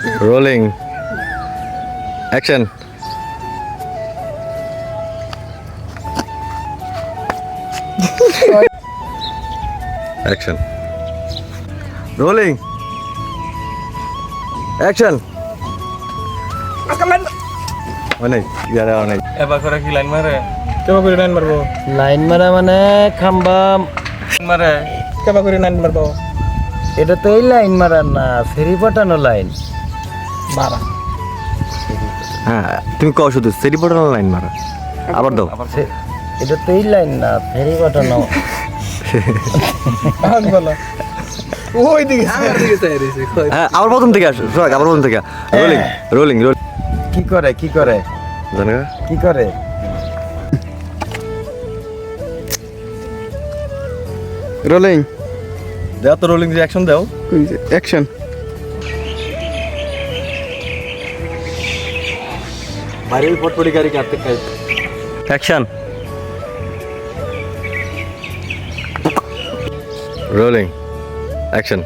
rolling action action rolling action অনেক ইয়ারা অনেক এবার করে কি লাইন মারে কেবা করে লাইন মারবো লাইন মারা মানে খাম্বা মারে কেবা করে লাইন মারবো এটা তো এই লাইন মারার না ফেরি পাঠানো লাইন মারা হ্যাঁ তুমি কও শুধু সেরি পড়ানো লাইন মারা আবার দাও এটা তো এই লাইন না ফেরি পাঠানো আজ বলো ওই দিকে হ্যাঁ আবার প্রথম থেকে আসো সোহাগ আবার প্রথম থেকে রোলিং রোলিং রোলিং কি করে কি করে জানো কি করে রোলিং দাও তো রোলিং যে অ্যাকশন দাও অ্যাকশন ভাইরাল ফটফটি গাড়ি কাটতে খাই অ্যাকশন রোলিং অ্যাকশন